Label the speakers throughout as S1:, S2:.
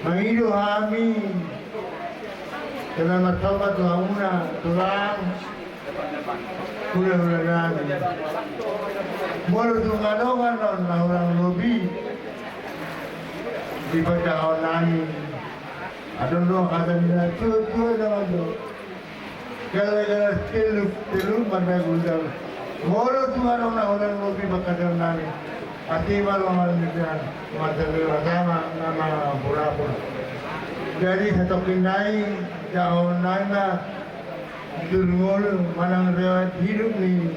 S1: Mangido kami karena martabat launa tulang udah namin. Mula tungalongan na orang lobi di pagkakaon namin. Adon doon kata nila, tuwa naman doon. Kaya tiluk magnagulang. Mula tungalong na orang lobi pagkakaon namin. Pati malumal nila, masagal sama na mga purapur. Jadi sa tokinay, dahon na durngol manang rewat hidup ni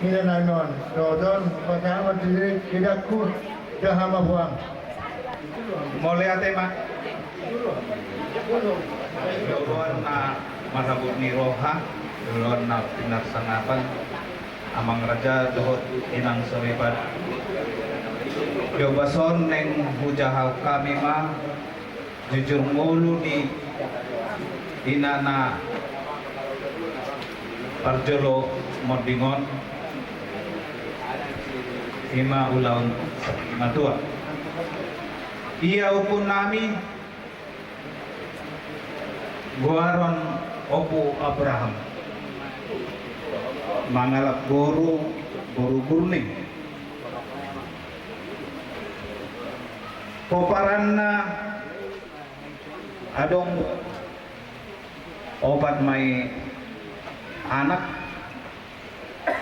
S1: nanon. So don pertama diri tidak ku dah hama buang.
S2: Mulai ate mak. Duluan na marabut ni roha, duluan na pinaksanapan amang raja dohot inang soribat. Yobason neng hujahal kami mah jujur mulu di inana parjolo modingon ima ulaun matua iya upun nami guaron opu Abraham mangalap guru gurning poparanna adong obat may anak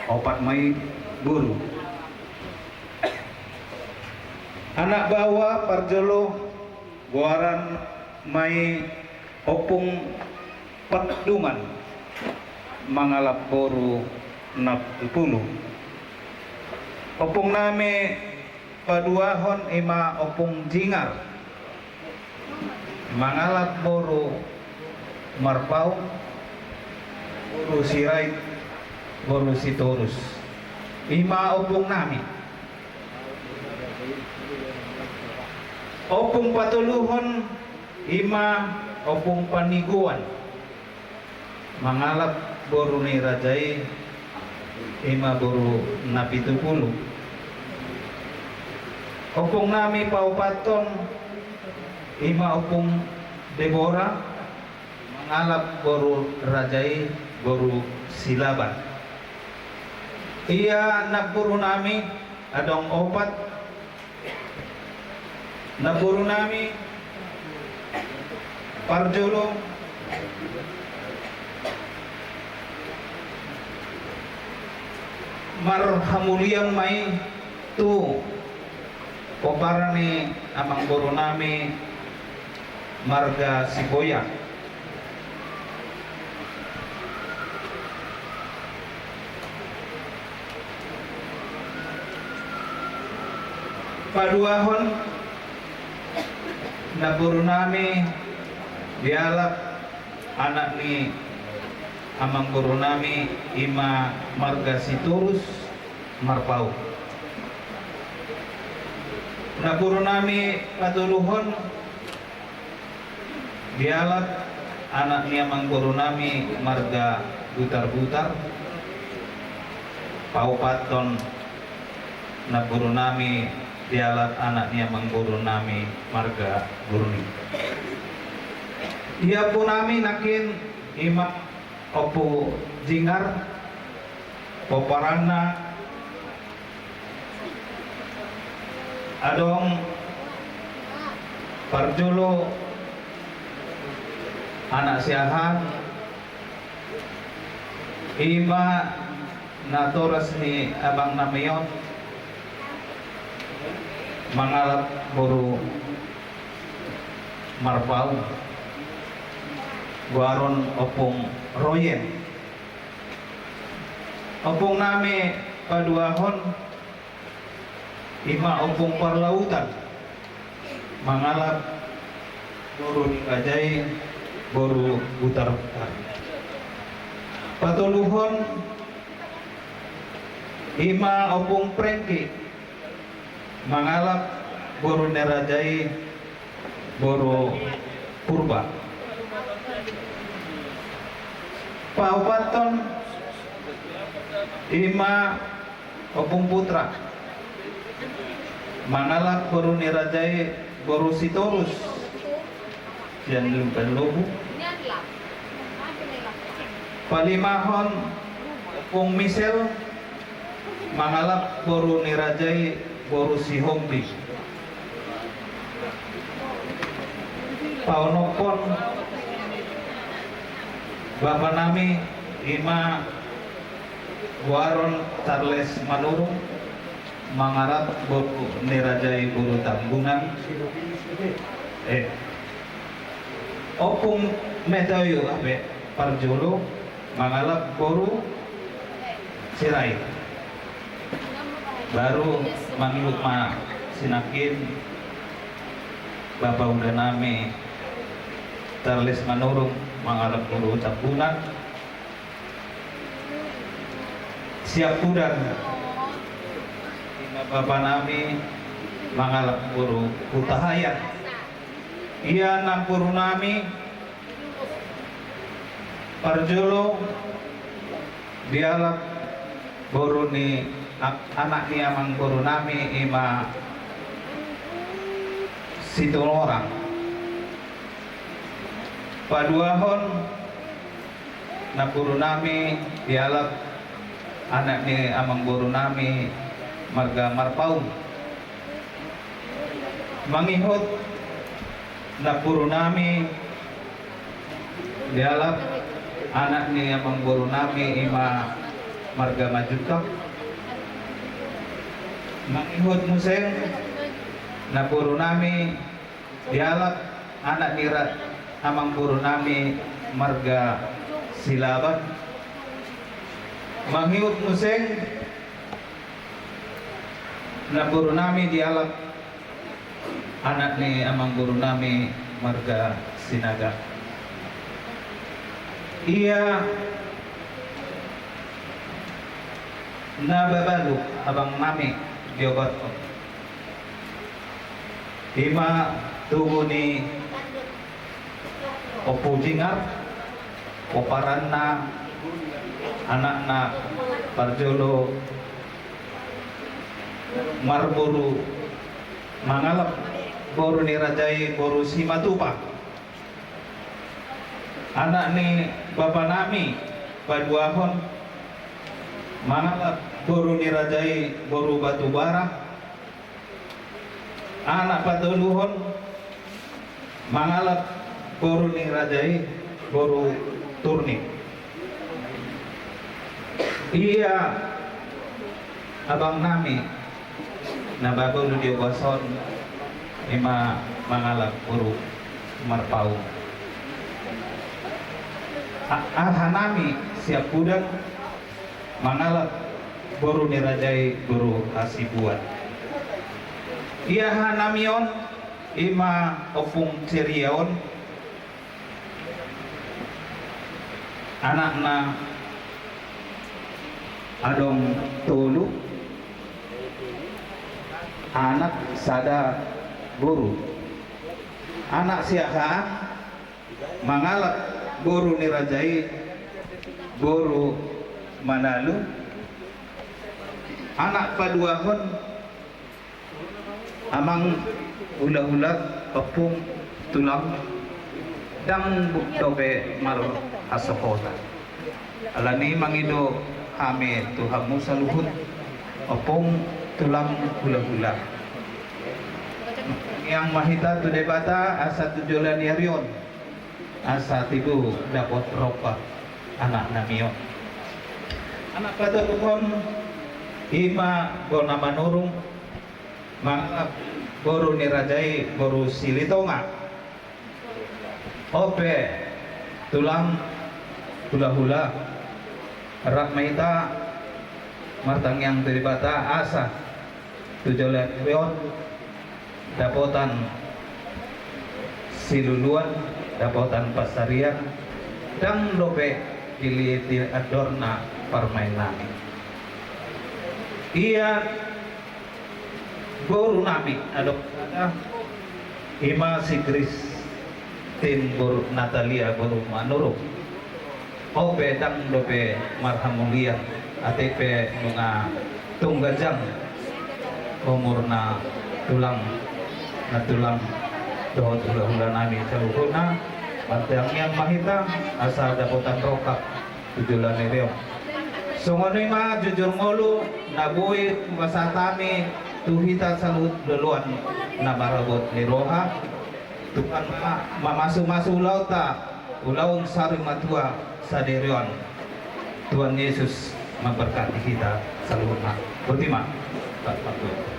S2: obat may guru anak bawa parjolo guaran may opung peduman mangalap boru nap 10 opung name paduahon ima opung jingar mangalap boru marpau boru sirait boru sitorus ima opung nami opung patuluhon ima opung paniguan mangalap boru ni rajai ima boru napitupulu opung nami paupaton ima opung Deborah mangalap boru rajai boru silaban iya naburu nami adong opat naburu nami parjolo marhamulian mai tu poparani amang boru nami marga siboya paduahon naburu nami dialap anak ni amang guru nami ima marga siturus marpau naburu nami patuluhon dialap anak ni amang guru nami marga butar-butar paupaton naburu nami dialap anak ni amang guru nami marga guruni ia pun nami nakin ima opu jingar poparana adong parjolo anak siahan ima natoras ni abang namion mangalap boru marpau guaron opung royen opung nami paduahon ima opung parlautan mangalap boru nikajai boru butar-butar patuluhon ima opung prengki mangalap boru nerajai boru purba paupaton ima opung putra mangalap boru nerajai boru sitorus siyan lumpan lubu. Palimahon Pung Misel mangalap boru nirajai boru si Hombi. Paunopon Bapak nami Ima Waron Charles Manurung mangarap boru nirajai boru tambungan. Opung Medayo abe Parjolo mangalap boru sirai. Baru mangilut ma sinakin Bapak udah nami Charles Manurung mangalap boru tambungan. Siap kudan Bapak nami mangalap boru Hutahaya. Ia nampuru nami Parjolo dialap boru ni anak ni amang boru nami ima Situlorang. Paduahon napuru nami dialap anak ni amang boru nami Marga Marpaung. Mangihot napuru nami dialap anak ni amang boru nami ima Marga Majutok. Mangihot museng napuru nami dialap anak ni amang boru nami Marga Silaban. Mangihot museng napuru nami dialap anak ni amang boru nami Marga Sinaga. Ia nababalu abang nami diobat ima tubuh ni opo jingar oparanna anak na Parjolo marburu mangalap boru nirajai boru Simatupa. Anak ni Bapak nami Paduahon mangalap boru nirajai boru Batubara. Anak Patuluhon mangalap boru nirajai boru Turni. Iya abang nami nababulu diobason ima mangalap boru Marpaung. Hanami siap kudan mangalap boru nirajai boru Hasibuan. Ia hanamion ima opung ceriaon anakna adong tolu anak sada boru. Anak siahaan mangalap boru nirajai boru Manalu. Anak Paduahon amang ulah-ulah opung tulang dang dobe maru asapota. Alani mangido kami Tuhan Musa luhut opung tulang ulah-ulah. Yang mahita tu debata asa tujulan yarion asa tibu dapat ropa anak namion. Anak Paduahon ima bona manurung mangalap boru nirajai boru Silitonga. Ope tulang hula-hula rak maita martang yang teribata asa tujulan weon dapotan siluluan dapotan pasarian dang dope diliti adorna permainan. Ia boru nami adok ima si Christine boru Natalia boru Manurung. Ope dang dope marhamulia atepe mga tunggajang umur na tulang dohot ulah-ulah nami saluhuna matang yang mahita asa daputan rokap tujulan nireo songonoy ma jujur ngolu nabuit masatami tuhita salut duluan na marabot ni roha tukan mamasu-masu ulaw ta ulawong sari matua sa dirion Tuhan Yesus memberkati kita seluruhnya. Berterima kasih.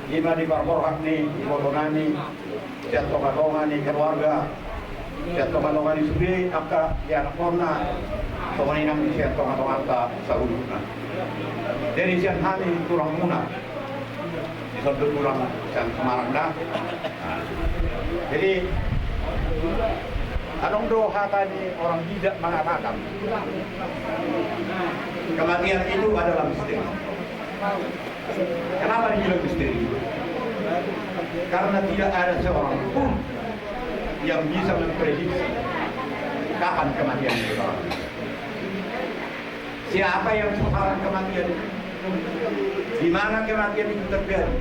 S3: Ima di barborhak ni, ibodonani, siat tomadongani keluarga, siat tomadongani sudi, aka ya nakona, tomani nang siat tomadonganta sauduna. Jadi siat hani tulang muna, disebut tulang siat kemaranda. Jadi anong doha tadi orang tidak mengatakan kematian itu adalah misteri. Kenapa dibilang misteri? Karena tidak ada seorang pun yang bisa memprediksi kapan kematian itu. Siapa yang menghalang kematian itu? Di mana kematian itu terjadi?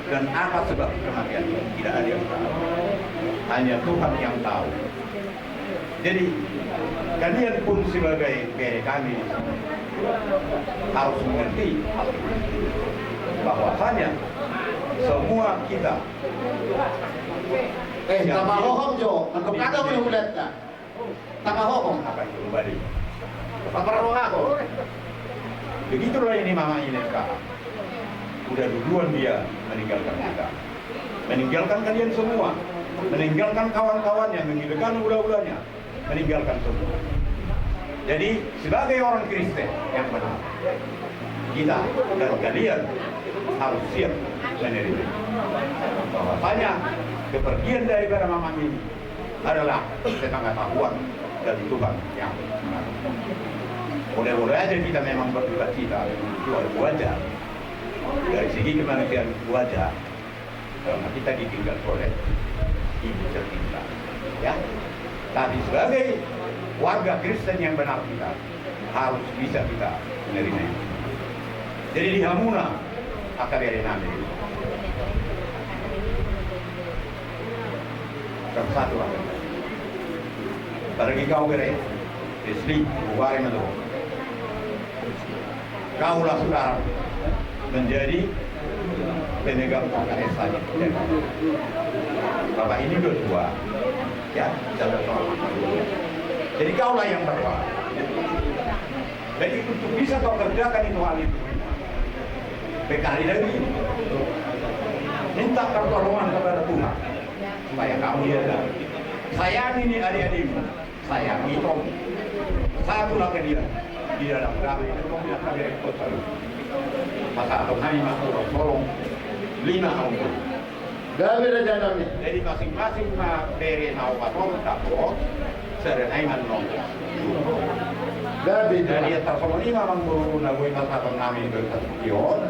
S3: Dan apa sebab kematian itu? Tidak ada yang tahu. Hanya Tuhan yang tahu. Jadi kalian pun sebagai pere kami harus mengerti bahwasanya semua kita
S4: tamahohom jo, untuk kagak boleh ulat na. Tamahohom.
S3: Apa itu kembali? Paparoha ko. Begitulah ini mama ini sekarang. Udah duluan dia meninggalkan kita, meninggalkan kalian semua, meninggalkan kawan-kawan yang meninggalkan ulah-ulahnya, meninggalkan semua. Jadi sebagai orang Kristen yang benar, kita dan kalian harus siap menerima bahwasanya kepergian daripada mama ini adalah ketidaktahuan dari Tuhan yang benar. Boleh-boleh aja kita memang berduka cita, itu wajar. Dari segi kemanusiaan wajar, karena kita ditinggal oleh ibu tercinta, ya. Tapi sebagai warga Kristen yang benar kita harus bisa kita menerima. Jadi di Hamuna akan ada nama itu. Yang satu akan. Bagi kau kere, Isli, Bukhari Madu. Kaulah sekarang menjadi pemegang KKS saja. Bapak ini udah tua, ya, sudah tua. Jadi kaulah yang berdoa. Jadi untuk bisa kau kerjakan itu hal itu, bekali lagi minta pertolongan kepada Tuhan supaya kamu lihat. Sayangi ini adik-adikmu, sayangi kamu. Satulah ke dia di dalam damai dan kamu yang kami repot selalu. Masa atau kami masuk tolong 5 tahun.
S4: Gabi na dyan namin.
S3: Jadi masing-masing pere na upatong tapos serenay man nong.
S4: Gabi
S3: Jadi
S4: na.
S3: tersono ni memang baru nagawin masatong namin doon sa Tukiyon.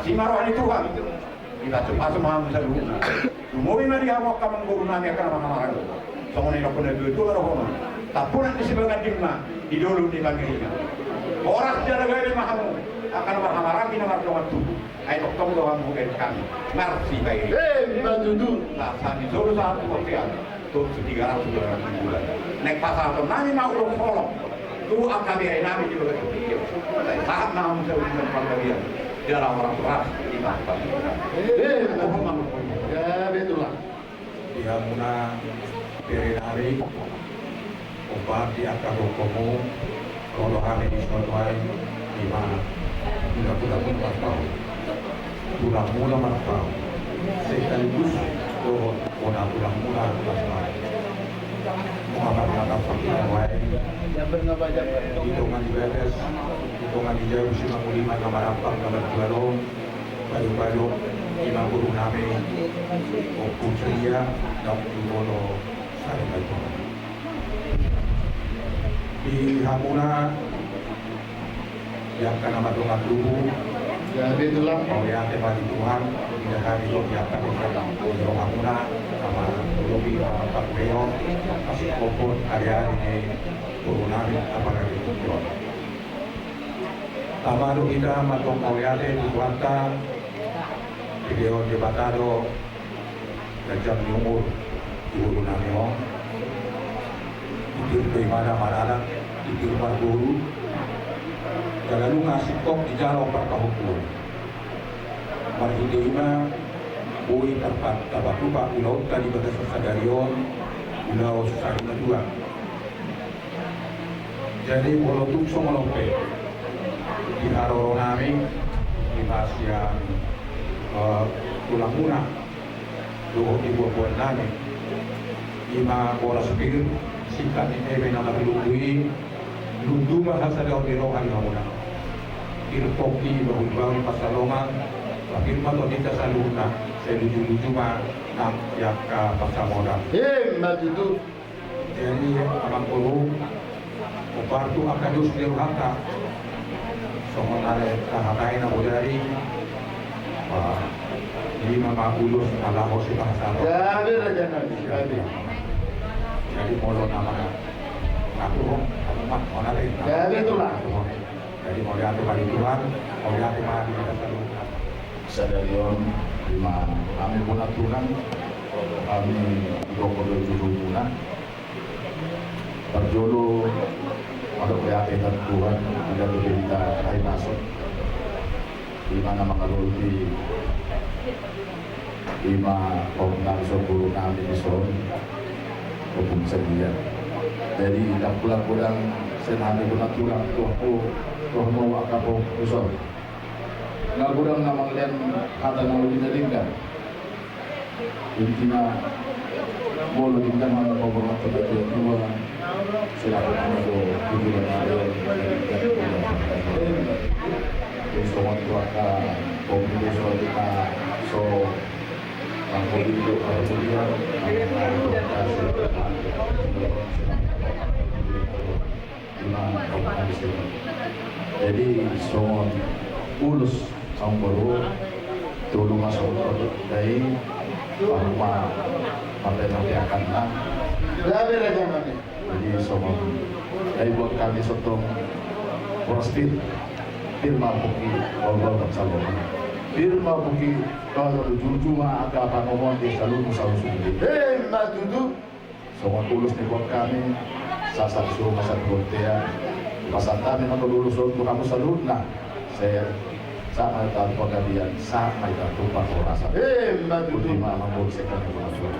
S3: Si Marohan itu kan kita coba semua sa luna. Umuwi na dihawak ka mang guru namin ka naman kamarado. So kung nila po nag-duto na ako. Tapunan ni si Bagading na idulong ni Bangilina. Oras dia lagay ni Mahamu. akan berhamarapi nomor doang tubuh. Ayo tong doang mungkin kami. Ngarsi baik.
S4: Matudu.
S3: Nah, saat itu satu kopian. Tuh 300 bulan. Naik pasar tuh nami mau udah kolong. Tuh akan dia nami juga begitu. Saat namun saya udah pembagian. Dia orang keras di mana?
S4: Ya betul lah.
S5: Dia muna hari obat di akar komo kalau hari di Surabaya di mana tidak pun tahu pulang mula tahu sekaligus orang pulang mula selesai Muhammad Nabi Sallallahu hitungan di beres hitungan di jauh 55 gambar rampang gambar balong baru-baru 50 name Putria dan Jumono Sarikaito di Hamuna yang karena madungan dulu
S4: Ya betul lah.
S5: mau yang tema di Tuhan tidak hari itu yang akan datang di Hamuna sama Lobi Pak Beo kasih kokon area ini turunan apakah itu Tamaru kita matong kawiate di Kuanta video debatado Gajah Nyumur Ibu Namio Ibu dari mana mana Ibu Marguru jangan lu ngasih kok di jalan perkahukun Marhidima Bui terpat tabatu pak ulau tadi batas sadarion ulau sesari kedua jadi polotuk somolope di Haroro nami di Masia tulang muna luhut di buah nami ima bola sepir sikat ni ebe nama bilului lundu bahasa daun di rohan muna irpoki bahun pasalongan lahir mato di tasaluna seluju-luju ma nam yaka pasamodal
S4: Matudu.
S5: jadi abang puluh Opartu akadus di ruhaka Somonare tahakai na budari Jadi mama ulus Allah si bahasa
S4: Ya betul jangan.
S5: jadi molo nama aku mak onare
S4: Ya betul lah.
S5: jadi mau diatur bagi Tuhan mau diatur bagi kita
S4: Sadarion lima kami pun aturan kami 27 bulan berjodoh untuk keyakinan Tuhan ada berita hari masuk di mana mengalami 5 komunal 10 kali di Solo hukum sedia jadi tak pulang-pulang senami pun aturan tuh mau akapo usol nggak kurang nama kalian kata nama dijalinkan intinya bolu tinggal mana mau bermakna baju dua silakan itu tujuan ada so waktu akan komunikasi soal kita so aku itu kemudian jadi semua ulus kaum baru tolong masuk dari bahwa nanti akan jadi semua dari buat kami sotong prostit firma buki kalau bersama firma buki kalau jujuma ada apa ngomong di selalu sendiri matudu semua tulus di buat kami sasar suruh masa bertea pasal kami nak lulus untuk kamu selalu nah saya sama tahu pengadilan sama itu tumpah rasa matudu mama mau sekali masuk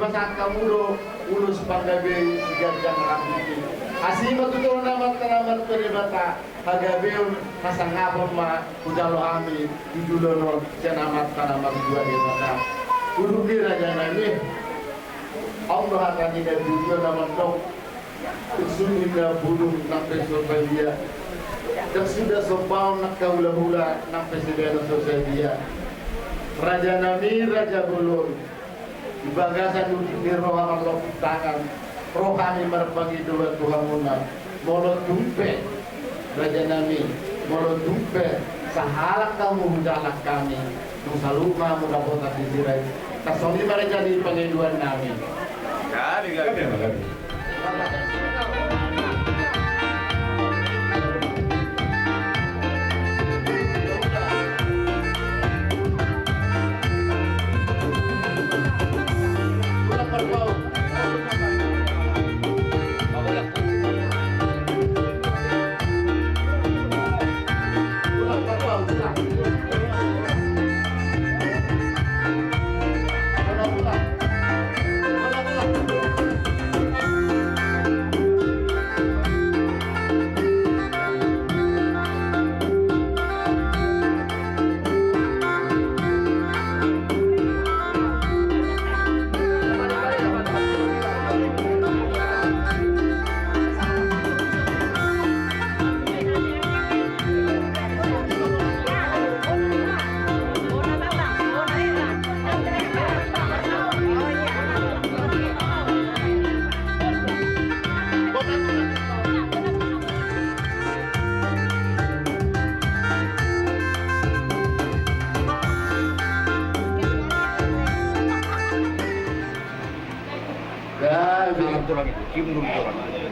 S4: Ibasan kamudo ulus panggabe sigar jang rambuti. Asima tutul namat kanamat peribata hagabeun hasangapon ma kujalo ami tujulono cenamat kanamat dua debata. Urugi raja nami Allah akan tidak tujuh nama dok. Kesulitan bulung nampai sobalia. Dan sudah sobau nak kaula-hula nampai sedana sosalia. Raja nami raja bulung. Di bagasan di roh Allah tangan rohani merbagi dua Tuhan muna molo tumpe raja nami molo tumpe sahalak kamu menjalak kami nusa luma muda kota disirai kasoni mari jadi pengeduan nami
S3: Kali.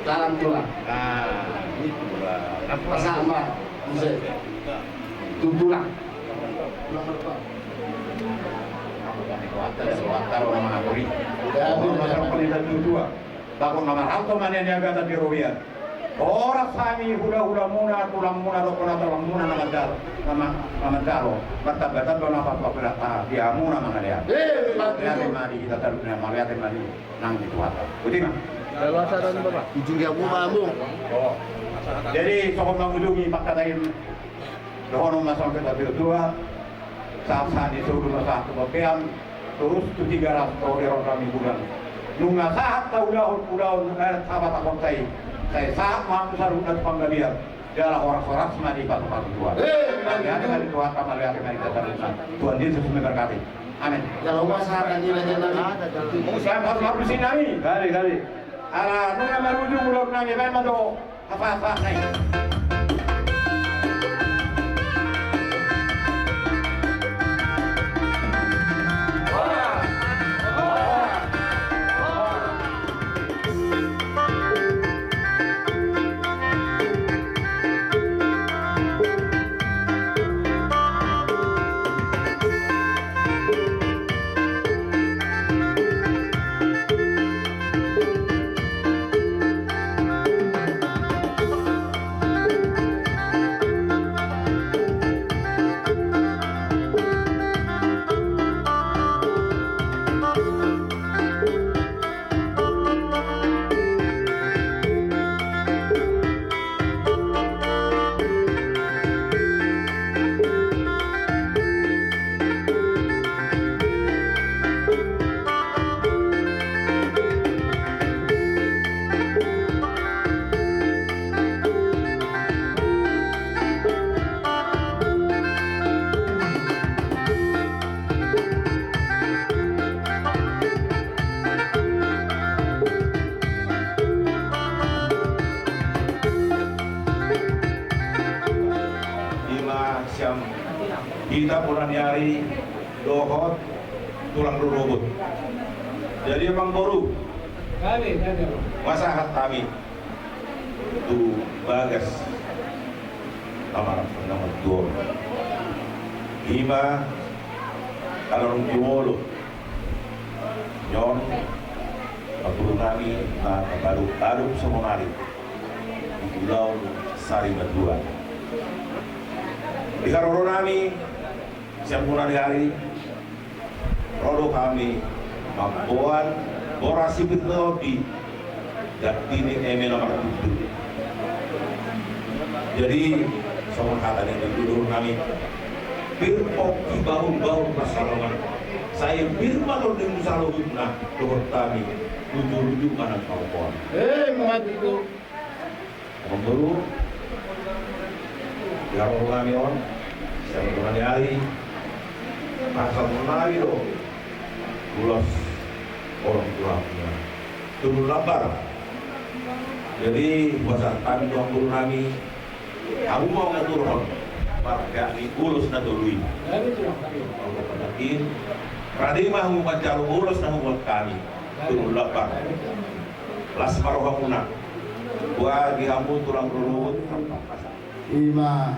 S4: Dalam tulang.
S3: Nah, itulah.
S4: Sama, bisa. Tulang.
S3: Taruh nama Akuri. Masalah pendidikan dua. Bakun nama Alto mana niaga tapi rohian. Orang sami hula muna tulang muna dokona tulang muna nama daro. Bata nama apa berata dia muna mana dia. Lihat mari kita taruh nama lihat mari nang itu apa. Betul mah.
S4: Lewasan Bapak. Ujung ya mamu.
S3: Oh. Jadi sokong mengujungi Pak Katain. Dohono masang kita berdua. Saat itu rumah satu bapean terus tu 300 orang kami bulan. Nunga saat udah sahabat akon saya saat mampu sarunat panggalian. Dialah orang-orang semua di batu-batu tua. Lihat kali Tuhan kamar lihat kali kita teruskan. Tuhan Yesus memberkati. Amin.
S4: Kalau masalah ini lagi
S3: Saya harus di sini kali. Ala nunga menuju bulog nang memang do apa-apa naik. Kita pulang nyari dohot tulang rubut. Jadi emang boru. Masahat kami itu bagas amaran nomor 2. Hima kalau jumolo nyon kami baru semonari di pulau Sari Berdua. Di Karoro nami siap mulai hari rodo kami Mampuan orasi berlebih dan ini nomor itu. Jadi sama katanya dulu kami birpok di bahu-bahu persalongan. Saya birmalon dengan salahuna dohor kami tujuh mana kawan.
S1: Maju.
S3: Memburu biar kami on saya kembali hari pasal menari loh ulas orang tuanya turun lapar. Jadi bahasa kami doang turun kami aku mau ngaturun warga di ulus na tuluy aku panakin pradima ang umadyaro ulus na huwag kami turun lapar las paruha muna gua gihambun tulang rurut
S1: Ima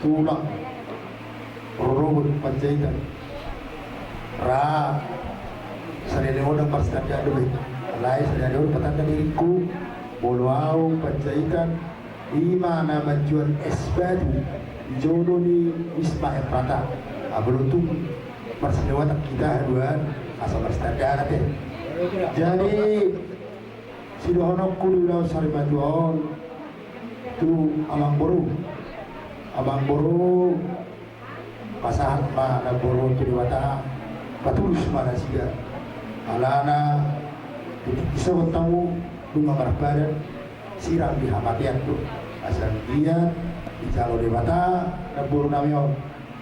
S1: tulang rurut panjaitan ra sadeleon ang pastadya doy alay sadeleon patanda diriku boluau panjaitan ima na majuan esbadu jodoh ni Wisma Prata abulutung persenewatan kita haduan asal pastadya nate jadi sidohonok kulilau sarimajuan tu abang boru pasahat ma na boru tu diwata patulus mana siga alana bisa bertemu bunga barbadan siram di hamatian tu asal dia di calo dewata na boru namio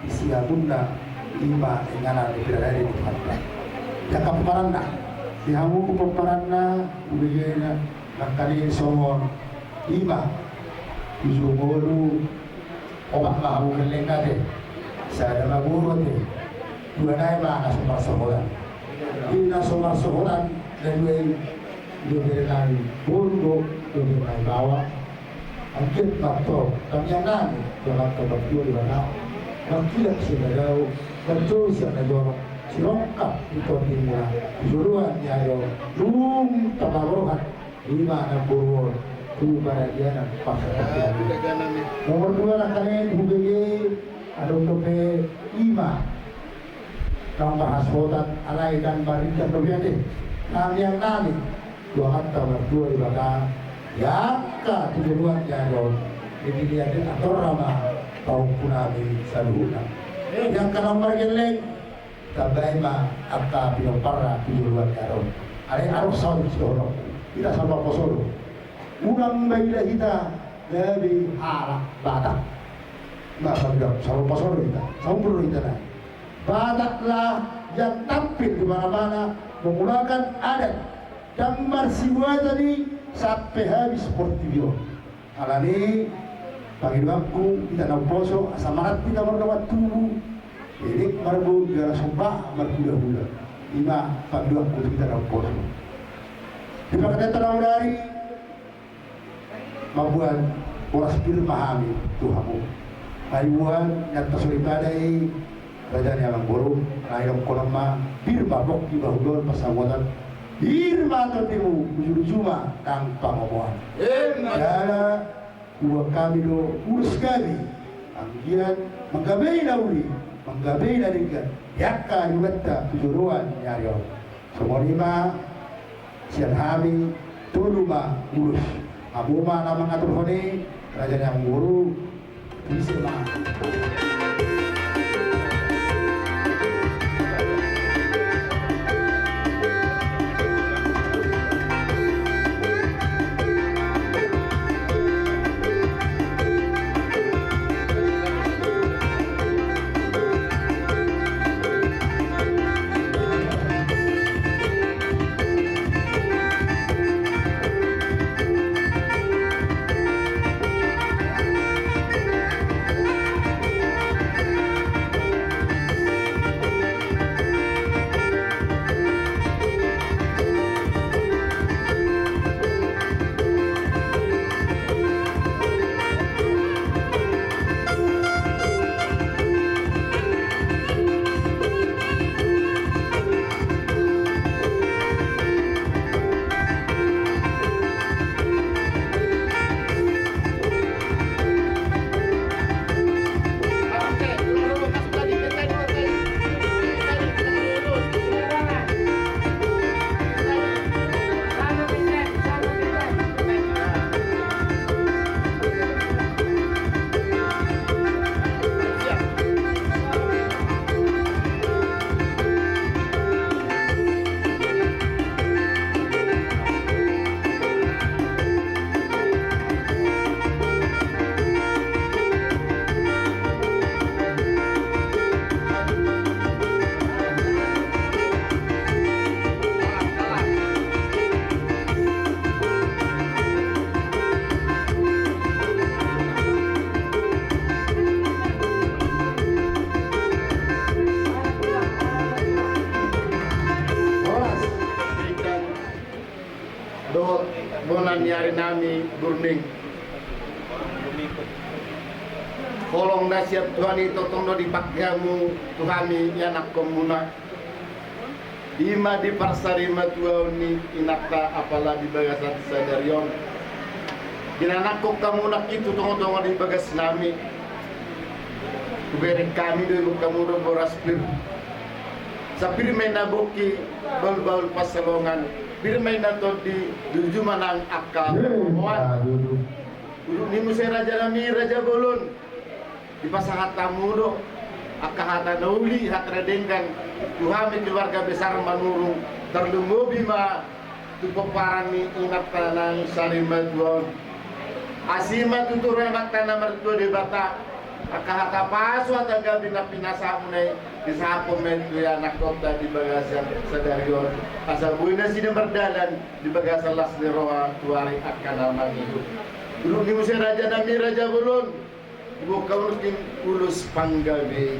S1: isia bunda ima ingana di berada di tempat jakap paranna dihamu ku peparanna ubegena nakani somon ima Ujungolu obat mahu kelengka deh, saya ada maburu deh, dua naik mana sumber sekolah, ina sumber sekolah dan dua berenang buru, dua berenang bawah, angkit bakto, kami yang nani, jangan kebakti di mana, makilah sedadau, betul siapa dorong, sirongkap itu timur, juruan nyayo, tabarohan, lima enam buru. Bahagian pasal nomor 2 nakane hubege adong tope ima kang bahasbotan alay dan barita topiade kang yang nami dua hatta berdua ibadah yakka tujuan jadon ini dia atur rama kaum punami saluhuna yang nomor geleng tabaima akka pinoparra tujuan jadon ale arus sawi soro kita sama posoro unang baila kita dari arah batak nggak bilang sama pasor kita sama bro kita nah bataklah yang tampil di mana-mana menggunakan adat gambar simua tadi sampai habis seperti video alani pagi waktu kita namposo asamarat kita berdoa tubuh ini marbu gara sumpah marbuda-buda lima pagi waktu kita namposo di pakai tanah dari mabuan oras pil mahami Tuhanmu kayuan yang tersulipadai raja yang buruk ayam kolama birma bokki bahudol pasawatan birma tertimu ujung-ujuma tanpa ngomongan jala dua kami do urus kami anggian menggabei nauli menggabei narikan yakka yugatta tujuruan nyaryo semua lima sian hami tuluma urus Abu mana mengatur honi raja yang guru bisa
S6: bonan nyari nami burning. Kolong nasihat Tuhan itu tondo dipakyamu Tuhami yanak komuna. Ima di parsarima tuauni inakta apalah di bagasan sadarion. Ginanakok kamu nak itu tongo-tongo di bagas nami. Kuberin kami dulu kamu do boraspir. Sapir main naboki bal-bal pasalongan. Bir main nato di jumanang akal. Dulu ni musai raja nami raja bolon. Di pasangan tamu do. Akahata nauli hatra dengkan Tuhami keluarga besar manurung terlungobi ma tupoparani ingat tanang salima tuon asima tuturun anak tanah mertua di bata akahata pasu atau gabi na pinasa munai di sahapo mentu ya anak kota di bagasan sadarion asal buina sini berdalan di bagasan las di roa tuari akan nama hidup dulu di musim raja nami raja bulun bukan rutin ulus panggabe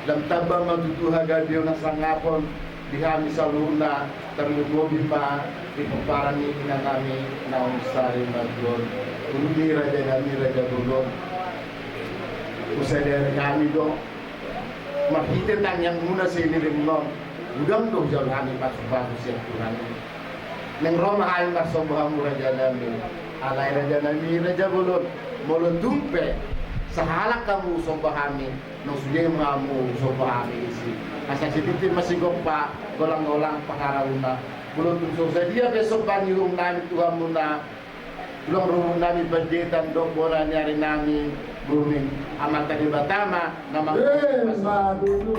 S6: dalam tabang matutuha gadio na sangapon dihami saluna terlugo bima di peparani ina nami naon sari madron uli raja nami raja bulon usai dari kami do makite tang yang muna sini rimnon udang do jauh kami pasu-pasu siap Tuhan neng roma hain marsobahamu raja nami alai raja nami raja bulon molo dumpe sahalak kamu sombahami no sudah ngamu sombahami isi asa sedikit masih gopa golang-golang pakarauna belum tuh dia besok banyurung nami Tuhan muna belum rumah nami berjetan dok bola nyari nami booming amat tadi batama nama dulu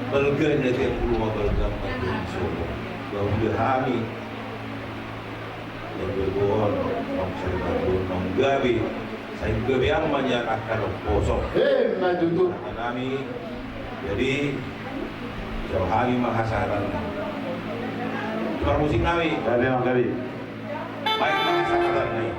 S3: Belganya dia keluar belgam Solo, bahwa kami yang berbuat maksud berbuat gabi, saya gabi yang banyak akan kosong.
S6: Majudu.
S3: Kami jadi jauh hari mahasaran. Suara musik kami.
S4: Gabi.
S3: Baik mahasaran nih.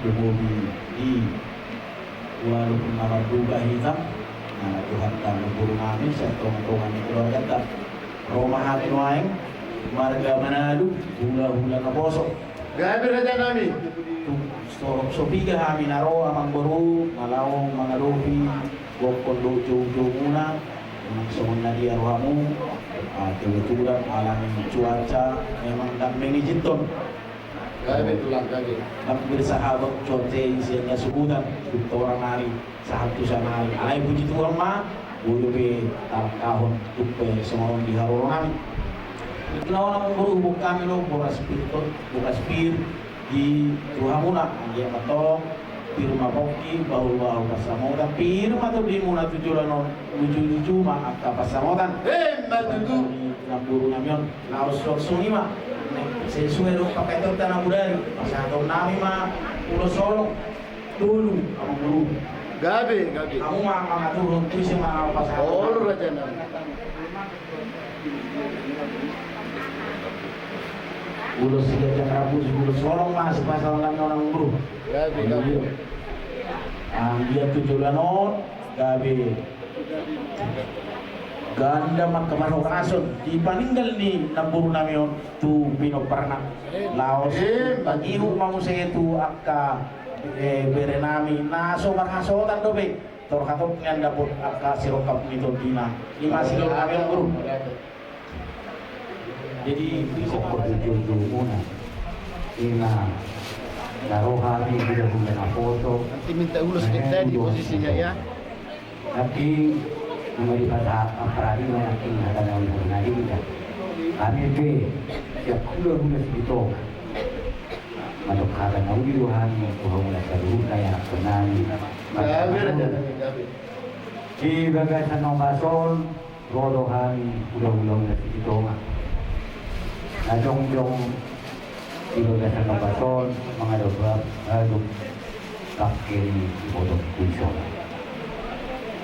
S7: Dumubi di walaupun nama duga hitam Tuhan dan guru kami setong-tongan keluarga tak rumah hati waeng marga Manado hula-hula na bosok
S6: gabi raja nami
S7: so piga kami naro amang baru malawong mga lupi gokon lucu muna sungon na di arwamu kebetulan alam cuaca memang tak mengizinkan
S6: Gabi tulang gabi.
S7: Ang bersahabat conte isinya subutan untuk orang hari satu sama hari. Alai puji Tuhan mah, udah be tahun tupe semua di haroran. Kenapa orang berhubung kami lo boras pir di Tuhamuna dia matong firma Boki bau pasamotan firma tu di muna tujuan lucu mah akta pasamotan.
S6: Matutu.
S7: Naburu namion laos langsung ima. Sesuai dong pakai itu tanah budaya masa tahun nami mah ulo solong dulu kamu dulu
S6: Gabi.
S7: kamu mah turun tuh sih mah pas
S6: All raja nam.
S7: ulo siga jam rabu ulo solong mas pasal orang buru
S6: Gabi.
S7: dia 7 lanon gabi ganda mak kemana rason di paninggal ni naburu namion tu pino parna laos bagi mau saya tu akka berenami naso marhasotan dobe tor hatot ngan dapot akka sirokap nito dina lima silo namion guru jadi
S8: Sokor jujur muna ina narohani bila punya foto
S6: Nanti minta ulus kita di posisinya ya.
S8: tapi menjadi pada aparadi yang ada dalam hubungan kita kami be siap gula segitu masuk kata naudi rohani hubungan seluruh kaya kenani
S6: Gabi raja nam. Gabi.
S8: di bagasan nombasol rodohani ulang segitu na jong di bagasan nombasol mengadop kakiri bodoh kuisol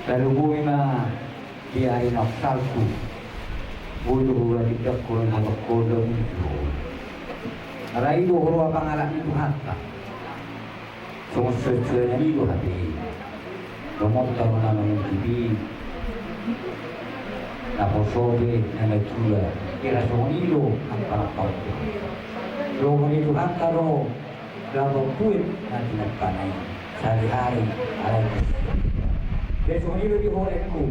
S8: lalu gue mah dia enak salku bodoh gue tidak kurang untuk kodong itu rai do horo pangalan itu hatta semua sesuatu itu hati romot tahu nama yang tibi naposobe nama tua kira semua itu apa lo itu hatta lo kalau kuit nanti nak panai sehari-hari alai besok ini lebih horengku.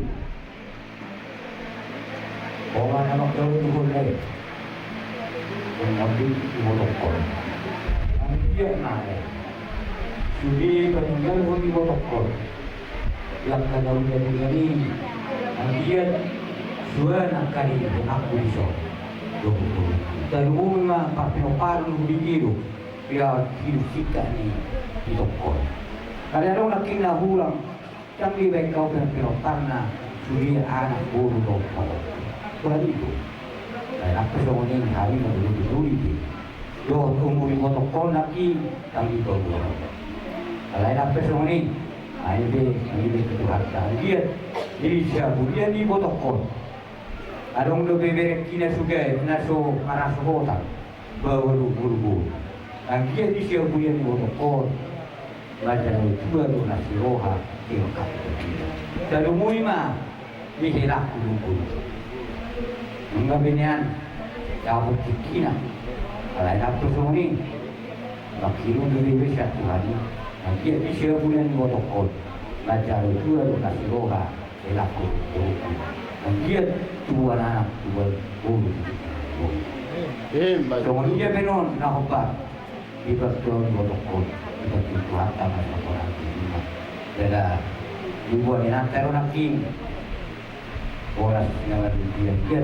S8: Orang anak jauh itu horeng. Mengambil botol. Dia naik. Sudi peninggal di botol. Yang kalau dia ini, dia dua nak kali aku bisa. Dan umumnya pakai paru biru. Dia hidup kita ni di botol. Kalau nak kena hulang. Kami baik kau berpikir karena suri anak buru doktor. Bagi itu, dan apa semua ini hari dulu ini. Doh umur doktor lagi kami tahu. Kalau apa semua ini, ini ketuhan dia. Jadi siapa dia ni doktor. Adong lebih berek kina sugai naso marah sebota baru buru. Dia di siapa dia ni doktor. Baca itu baru nasi roha. Dari mulima mihilak dulu. Enggak binian, jauh kikina. Kalau ada personi, makiru diri besar Tuhan. Nanti bisa bulan botokol. Baca itu ada kasih roha, elaku dulu. Nanti dua anak dua bulu. Kemudian benon nak apa? Ibadah botokol. Ibadah Tuhan tanah orang ini. Bela dibuat di antara naking orang yang dia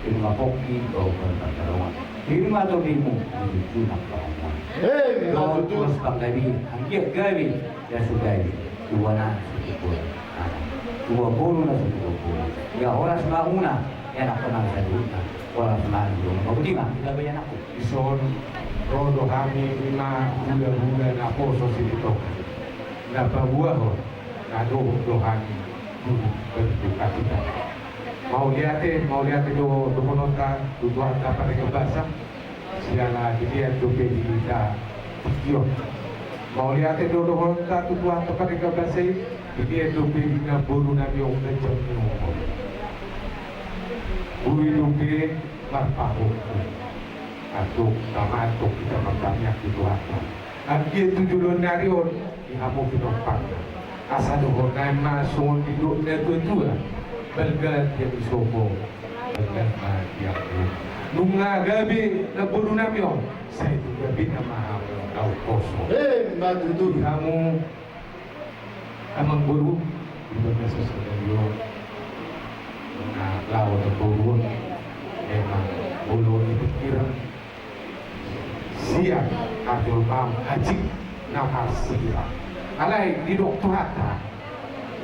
S8: firma Boki atau pertarungan firma atau bimu itu nak perempuan kalau terus banggawi angkat gawi ya sudah dua nak dua puluh nak dua ya orang semua ya nak kenal saya orang semua mau bagaimana tidak banyak aku
S5: Ison rodo kami lima bulan aku sosial itu dapat buah ho nado dohani berduka kita mau lihat do penonton tujuan dapat kebasa siala dia do kita video mau lihat do penonton tujuan dapat kebasa dia do kita buru nabi umur jam buru do marpahu atau sama atau kita bertanya di Tuhan. Dia 7 narion di hamu pinopang. Asa dohon na masuk di dua belga dia disobo.
S8: dengan bahagiamu. Nunga gabi na buru nami saya itu gabi na mahal kau kosong.
S6: Matutu.
S8: Kamu amang buru ibadah sesuatu na lawan turun emang bulu itu kira siap adul pam haji nafas siap. Alai di dokter hata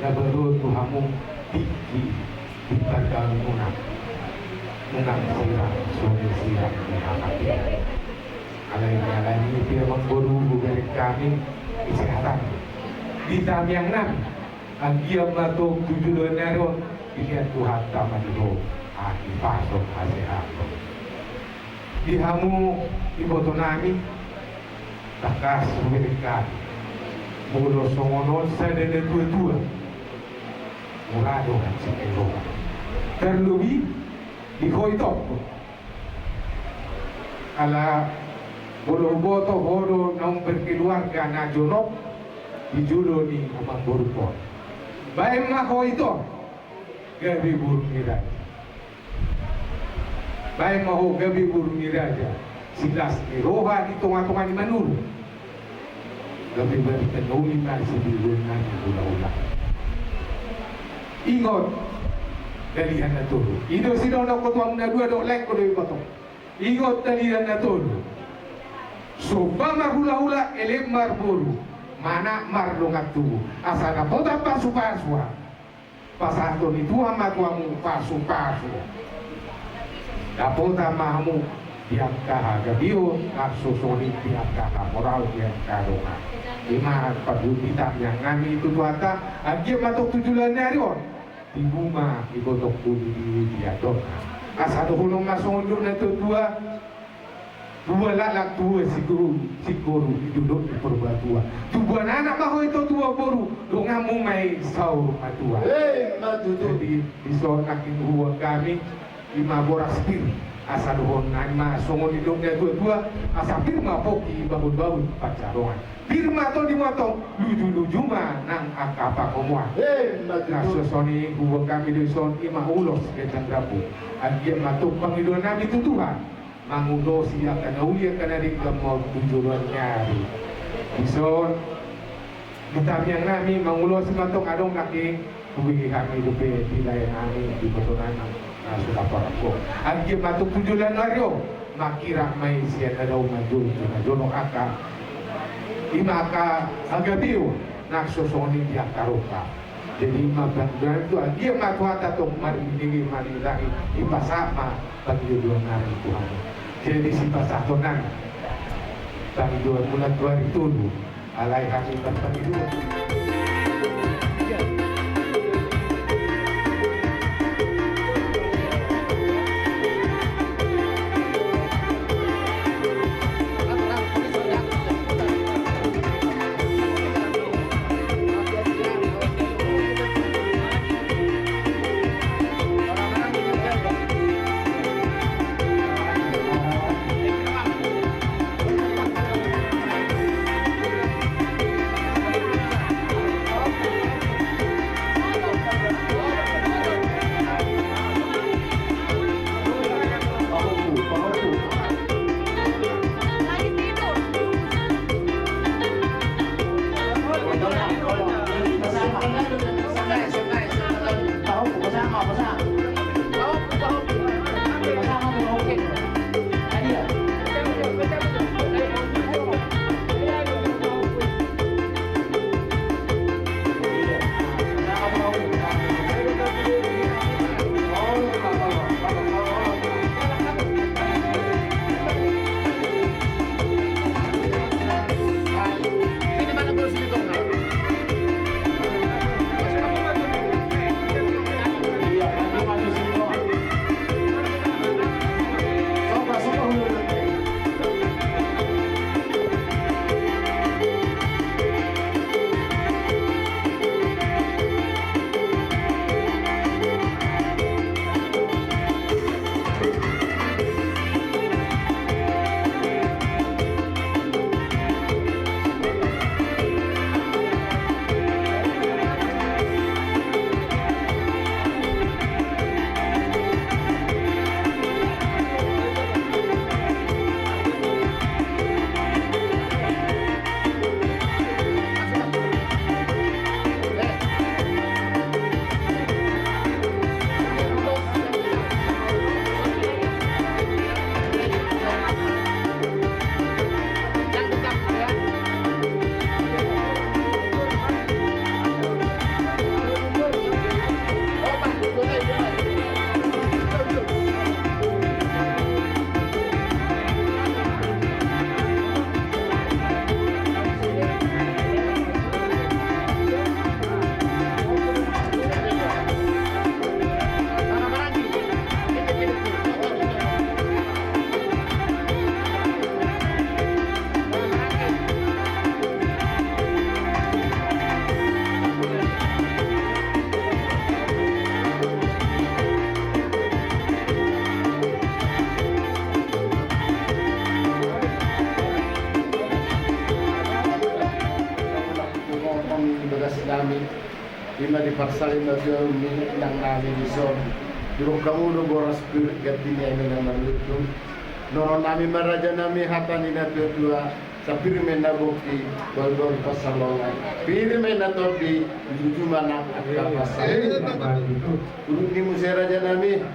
S8: na baru Tuhamu di badan munang sirah suami sirah menghadapi alai ini dia memburu dari kami kesehatan di tahun yang 6 ang dia matung 7 Enero dilihat Tuhan taman itu di pasok hasil di hamu di boto nami takas mereka mulo songonon saya dan dua murado kan sekelo terlebih di hoitop ala boto horo nang berkeluarga na jonok di judo ni amang borupon baik mah hoito gabi burung miraja baik mah gabi burung miraja silas ni roha di tonga-tonga ni manulu gabi berikan nuli masih di luar ni ulah-ulah ingot dalihan na tulu. Ido sino na kutuang na dua do lek ko do ibato. Ingot dalihan na tulu. So hula-hula elem marburu. Mana marlongat tubu. Asa na pota pasu-pasua. Pasato ni tuha matuamu pasu-pasu. Dapota mahamu yang kahaga bio nafsusoni yang kaha moral yang kadonga. Lima padubitan yang ngami itu tuata agia matok 7 Januari di bunga ibotok budi di adona asa hulong masonjo na to dua lalak tua siguru duduk di perbatua dua anak maho itu tua boru do ngamung mai saur matua matutu di sonakin huwa kami lima boras pir asa dohon nama songo di dongnya dua asa firma poki bangun pacarongan firma to di moto luju mah nang apa komua nah sosoni huwa kami di son ima ulos ke candrapu agia matuk pangidon nabi itu Tuhan mangundo siya kanaulia kanari gamau tujuan nyari ison ditamiang nami mangulos matok adong kaki kubi kami dupe dilay nami di botonan sudah parako agia matuk tujuan nario makira may siya na daw majul na jono aka imaka agabiu naksosoni dia karoka jadi magang itu dia matuata tong marinigi marilahi ipasama bagi dua hari Tuhan jadi si pasatonan bagi 2 bulan 2 itu alai kami bagi dua
S6: Lima di parsalin na siya nang namin ison. Durong kamuno boras gatinya ini naman luto. Nono namin maraja namin hatan ina tua sa pirmen na bukti bol pasalongan. Pirmen na to di jujuman at kapasalongan. Turun ni musya raja namin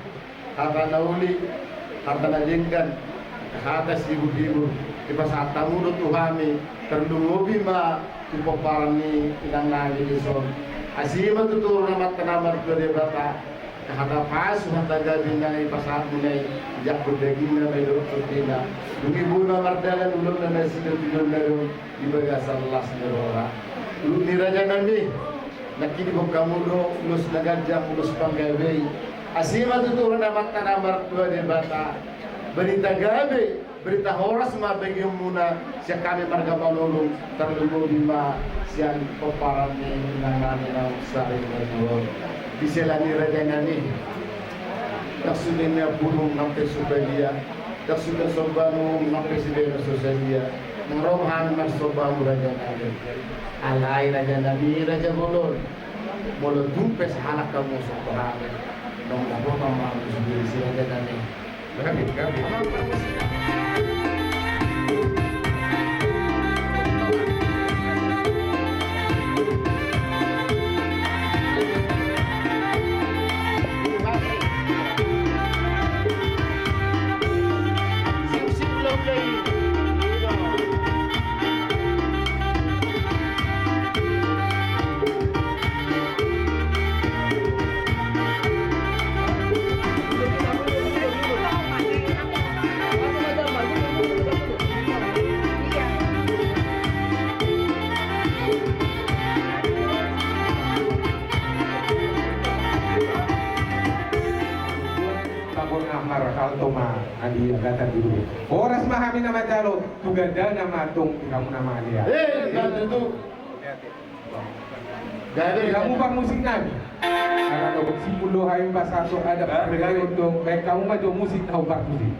S6: hatan na uli, hatan na jenggan, hatas ibu-ibu. Di pas tamu tuhami terlungobi ma tupoparan ni inang namin ison. Asima tutur namat kenamar kode bata kata pas hata gabi nai pasat munai jak berdaging na medok tutina dungi buna mardalan ulun na sidul tidul nero ibaga salas nerora ulun ni raja nami nakini bok kamudo ulus nagajang ulus panggabe asima tutur namat kenamar kode bata berita gabe berita horas ma bagium muna siya kami marga malulung terlugo bima siang peparan ni nangan na sari ngayon biselani radangani taksulinnya burung sampai subalia taksulinnya sobanu sampai sidena sosalia ngromhan mas sobamu radangani alai radangani raja bolon bolon dumpes halak kamu sobamu nong dabo mama sendiri si radangani kami
S8: Toma adi agata dulu. Oras mahami nama jalo tugada nama tung kamu nama dia.
S6: Itu.
S8: Jadi kamu bang musik nabi. Kalau si pulau hai bahasa so ada perbedaan untuk baik kamu mah jo musik tahu bak musik.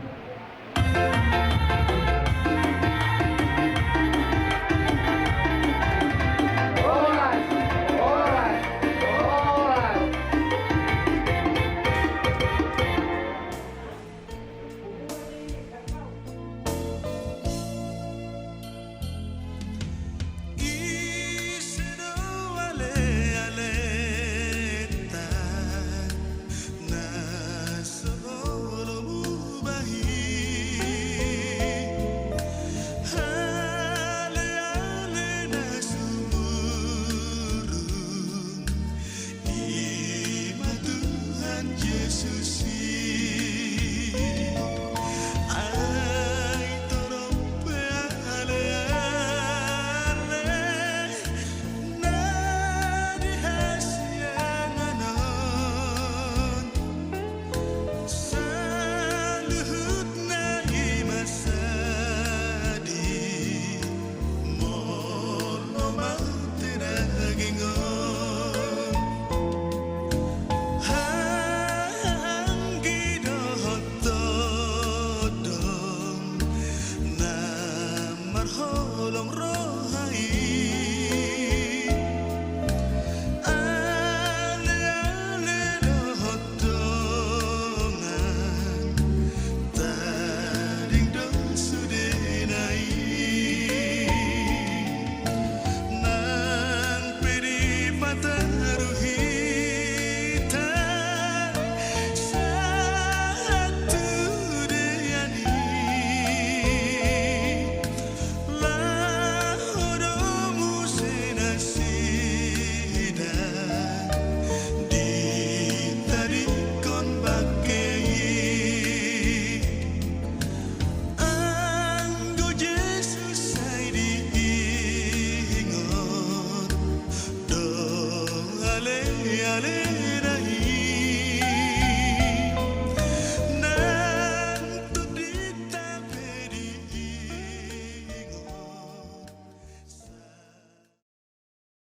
S9: ale